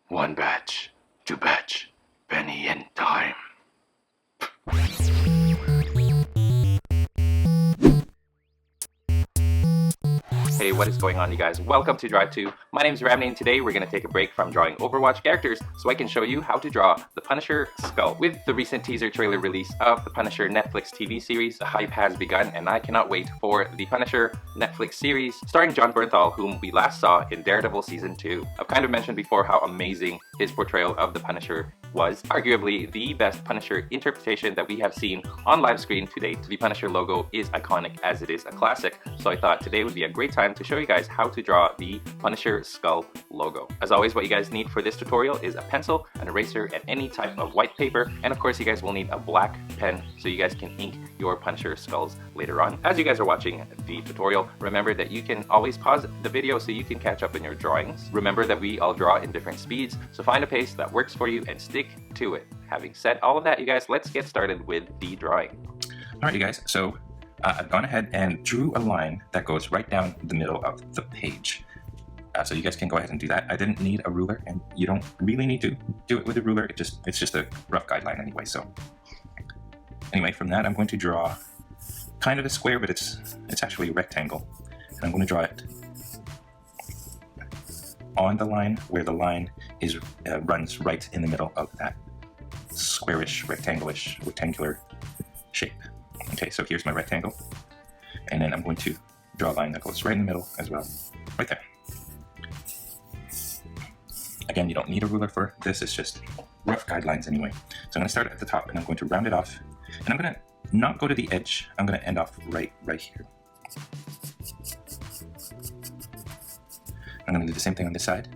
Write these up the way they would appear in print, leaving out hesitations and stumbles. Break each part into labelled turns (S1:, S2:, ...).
S1: One batch, two batch, penny in time. Hey, what is going on, you guys? Welcome to Drive 2. My name is Ramney, and today we're going to take a break from drawing Overwatch characters so I can show you how to draw the Punisher skull. With the recent teaser trailer release of the Punisher Netflix TV series, the hype has begun, and I cannot wait for the Punisher Netflix series starring Jon Bernthal, whom we last saw in Daredevil Season 2. I've kind of mentioned before how amazing his portrayal of the Punisher was. Arguably the best Punisher interpretation that we have seen on live screen to date. The Punisher logo is iconic as it is a classic, so I thought today would be a great time to show you guys how to draw the Punisher skull logo. As always, what you guys need for this tutorial is a pencil, an eraser, and any type of white paper, and of course you guys will need a black pen so you guys can ink your Punisher skulls later on. As you guys are watching the tutorial, remember that you can always pause the video so you can catch up in your drawings. Remember that we all draw in different speeds, so find a pace that works for you and stick to it. Having said all of that, you guys, let's get started with the drawing.
S2: Alright, you guys, so I've gone ahead and drew a line that goes right down the middle of the page. So you guys can go ahead and do that. I didn't need a ruler, and you don't really need to do it with a ruler. It's just a rough guideline anyway. So anyway, from that I'm going to draw kind of a square, but it's actually a rectangle. And I'm going to draw it on the line where the line is runs right in the middle of that squarish, rectangular shape. Okay, so here's my rectangle, and then I'm going to draw a line that goes right in the middle as well, right there. Again, you don't need a ruler for this, it's just rough guidelines anyway. So I'm going to start at the top, and I'm going to round it off, and I'm going to not go to the edge, I'm going to end off right here. I'm going to do the same thing on this side.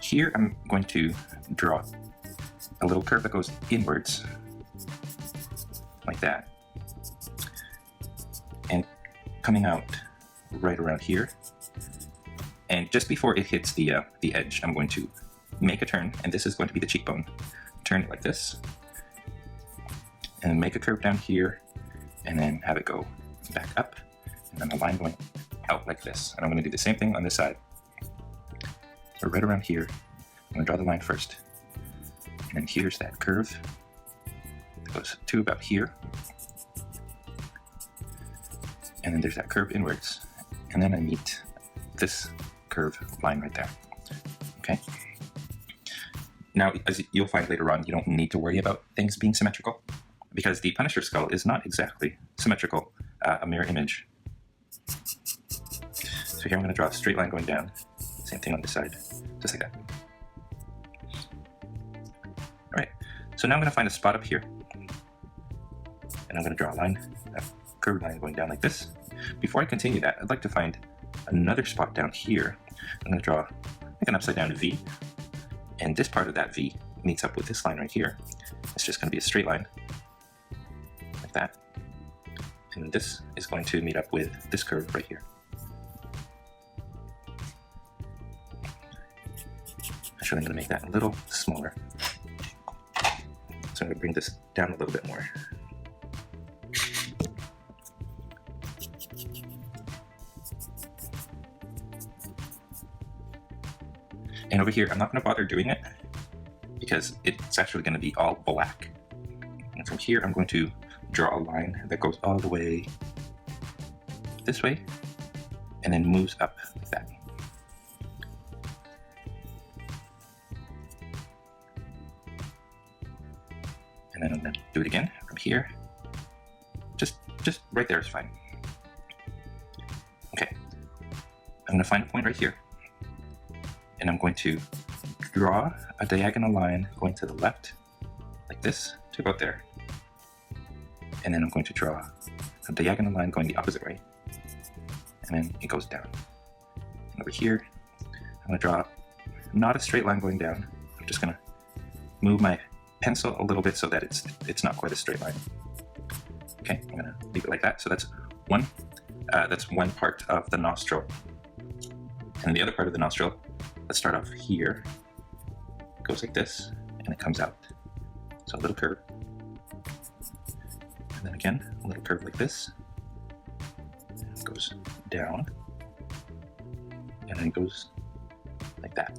S2: Here I'm going to draw a little curve that goes inwards, like that, and coming out right around here. And just before it hits the edge, I'm going to make a turn, and this is going to be the cheekbone. Turn it like this, and make a curve down here, and then have it go back up, and then a line going out like this. And I'm going to do the same thing on this side. So right around here, I'm going to draw the line first, and then here's that curve that goes to about here, and then there's that curve inwards, and then I meet this curve line right there. Okay. Now, as you'll find later on, you don't need to worry about things being symmetrical, because the Punisher skull is not exactly symmetrical, a mirror image. So here I'm going to draw a straight line going down, same thing on this side, just like that. Alright, so now I'm going to find a spot up here, and I'm going to draw a line, a curved line going down like this. Before I continue that, I'd like to find another spot down here. I'm going to draw like an upside down V, and this part of that V meets up with this line right here. It's just going to be a straight line, like that. And this is going to meet up with this curve right here. Actually, I'm going to make that a little smaller. So I'm going to bring this down a little bit more. And over here, I'm not going to bother doing it because it's actually going to be all black. And from here, I'm going to draw a line that goes all the way this way and then moves up like that. And then I'm going to do it again from here. Just right there is fine. Okay. I'm going to find a point right here. And I'm going to draw a diagonal line going to the left, like this, to about there. And then I'm going to draw a diagonal line going the opposite way. And then it goes down. And over here, I'm going to draw not a straight line going down. I'm just going to move my pencil a little bit so that it's not quite a straight line. Okay, I'm going to leave it like that. So that's one part of the nostril. And the other part of the nostril, let's start off here. It goes like this, and it comes out. So a little curve. then again, a little curve like this. It goes down. And then it goes like that.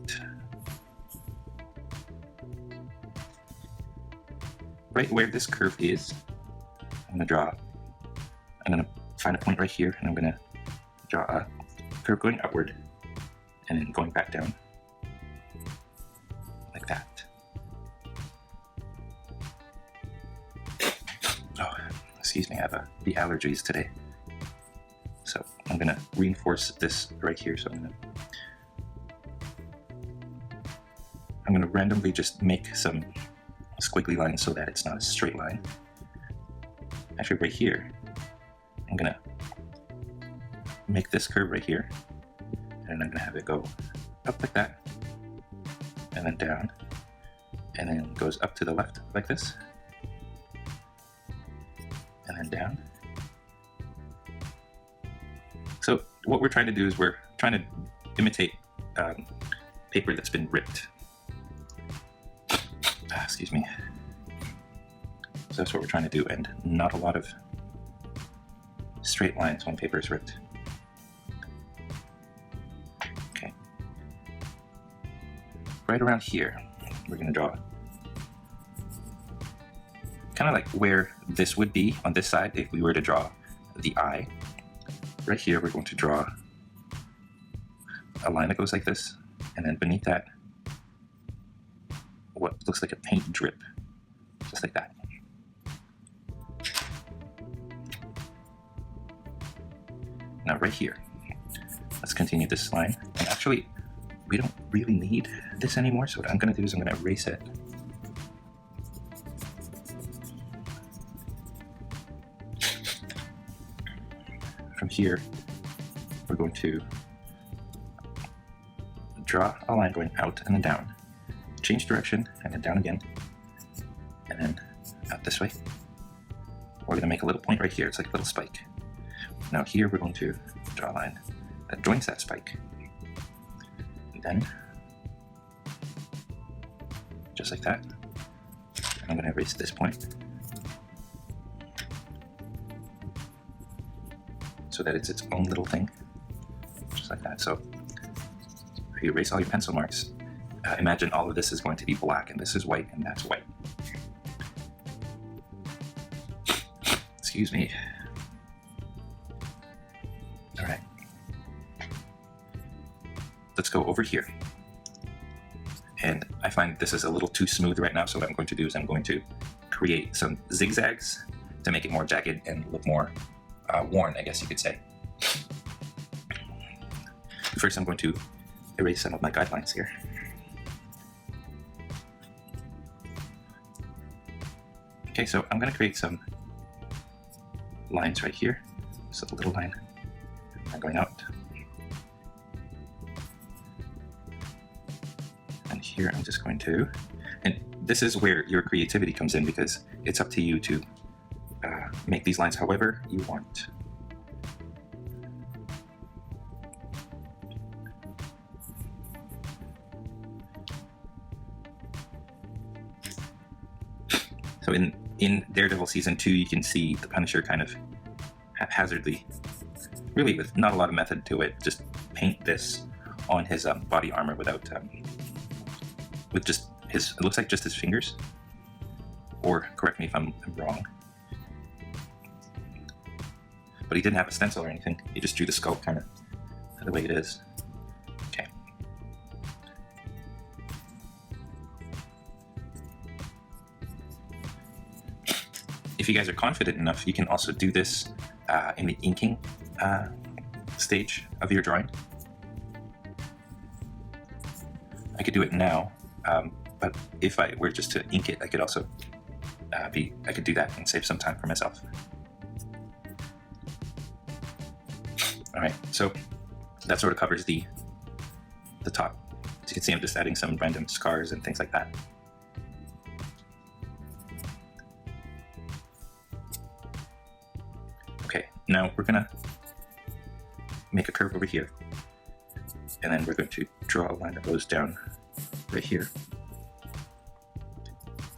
S2: Right where this curve is, I'm going to find a point right here, and I'm going to draw a curve going upward and then going back down like that. Oh, excuse me, I have the allergies today. So I'm going to reinforce this right here. So I'm going to randomly just make some squiggly lines so that it's not a straight line. Actually, right here, I'm going to make this curve right here, and I'm going to have it go up like that, and then down, and then it goes up to the left like this, and then down. So what we're trying to do is we're trying to imitate paper that's been ripped. Excuse me. So that's what we're trying to do, and not a lot of straight lines when paper is ripped. Okay. Right around here, we're going to draw kind of like where this would be on this side if we were to draw the eye. Right here, we're going to draw a line that goes like this, and then beneath that, what looks like a paint drip, just like that. Now right here, let's continue this line. And actually, we don't really need this anymore, so what I'm going to do is I'm going to erase it. From here, we're going to draw a line going out and then down, change direction, and then down again, and then out this way. We're going to make a little point right here. It's like a little spike. Now here we're going to draw a line that joins that spike. And then, just like that, I'm going to erase this point so that it's its own little thing, just like that. So if you erase all your pencil marks, imagine all of this is going to be black, and this is white, and that's white. Excuse me. All right. Let's go over here. And I find this is a little too smooth right now, so what I'm going to do is I'm going to create some zigzags to make it more jagged and look more worn, I guess you could say. First, I'm going to erase some of my guidelines here. Okay, so I'm going to create some lines right here. So a little line going out. And here I'm just going to, and this is where your creativity comes in, because it's up to you to make these lines however you want. So in Daredevil Season 2, you can see the Punisher kind of haphazardly, really with not a lot of method to it, just paint this on his body armor without, with just his, it looks like just his fingers, or correct me if I'm wrong. But he didn't have a stencil or anything, he just drew the sculpt kind of the way it is. Okay. If you guys are confident enough, you can also do this in the inking stage of your drawing. I could do it now, but if I were just to ink it, I could also I could do that and save some time for myself. All right, so that sort of covers the top. As you can see, I'm just adding some random scars and things like that. Okay, now we're gonna make a curve over here, and then we're going to draw a line that goes down right here,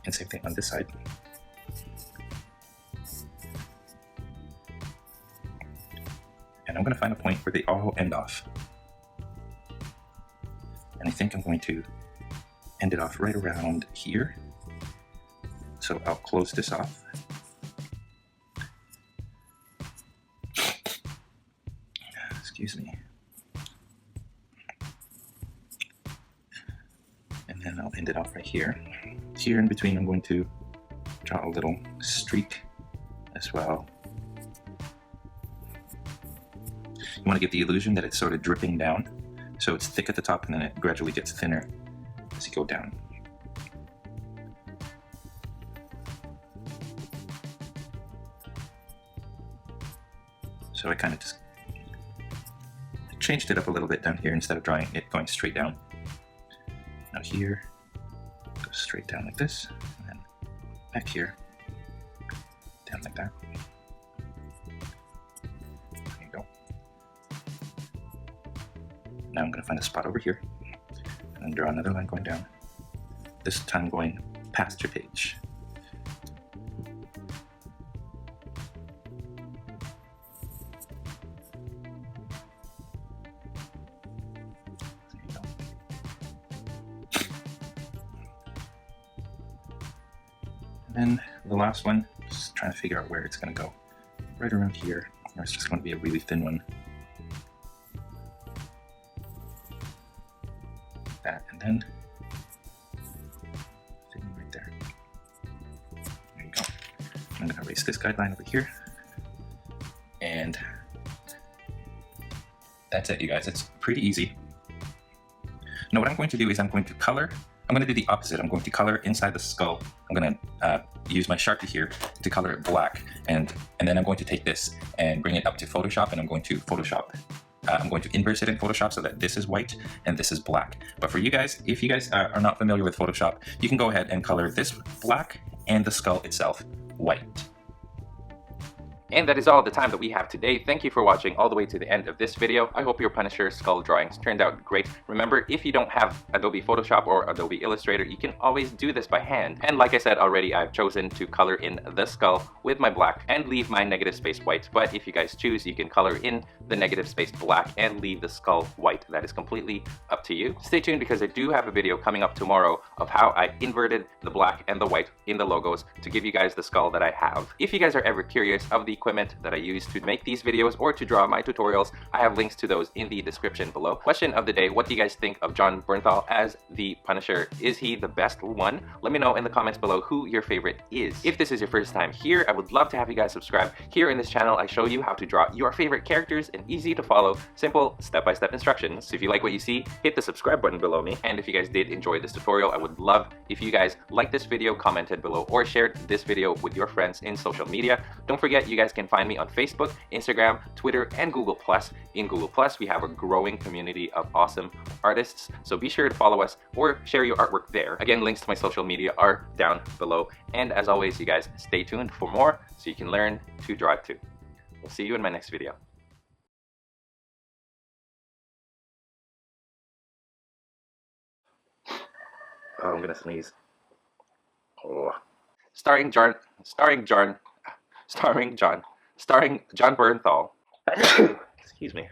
S2: and same thing on this side. And I'm going to find a point where they all end off. And I think I'm going to end it off right around here. So I'll close this off. Excuse me. And then I'll end it off right here. Here in between, I'm going to draw a little streak as well. You want to get the illusion that it's sort of dripping down. So it's thick at the top and then it gradually gets thinner as you go down. So I kind of just changed it up a little bit down here instead of drawing it going straight down. Now here, go straight down like this, and then back here, down like that. There you go. Now I'm going to find a spot over here, and then draw another line going down. This time going past your page. And then the last one, just trying to figure out where it's going to go. Right around here, or it's just going to be a really thin one. Like that, and then thin right there. There you go. I'm going to erase this guideline over here. And that's it, you guys. It's pretty easy. Now what I'm going to do is I'm going to color. I'm going to do the opposite. I'm going to color inside the skull. I'm going to use my Sharpie here to color it black, and then I'm going to take this and bring it up to Photoshop, and I'm going to Photoshop. I'm going to inverse it in Photoshop so that this is white and this is black. But for you guys, if you guys are not familiar with Photoshop, you can go ahead and color this black and the skull itself white.
S1: And that is all the time that we have today. Thank you for watching all the way to the end of this video. I hope your Punisher skull drawings turned out great. Remember, if you don't have Adobe Photoshop or Adobe Illustrator, you can always do this by hand. And like I said already, I've chosen to color in the skull with my black and leave my negative space white. But if you guys choose, you can color in the negative space black and leave the skull white. That is completely up to you. Stay tuned because I do have a video coming up tomorrow of how I inverted the black and the white in the logos to give you guys the skull that I have. If you guys are ever curious of the equipment that I use to make these videos or to draw my tutorials, I have links to those in the description below. Question of the day: what do you guys think of Jon Bernthal as the Punisher? Is he the best one? Let me know in the comments below who your favorite is. If this is your first time here, I would love to have you guys subscribe. Here in this channel, I show you how to draw your favorite characters in easy to follow, simple step-by-step instructions. So if you like what you see, hit the subscribe button below me. And if you guys did enjoy this tutorial, I would love if you guys liked this video, commented below, or shared this video with your friends in social media. Don't forget, you guys can find me on Facebook, Instagram, Twitter, and Google+. In Google+, we have a growing community of awesome artists, so be sure to follow us or share your artwork there. Again, links to my social media are down below. And as always, you guys stay tuned for more so you can learn to draw too. We'll see you in my next video. Oh, I'm gonna sneeze. Oh. Starring Jon Bernthal. Excuse me.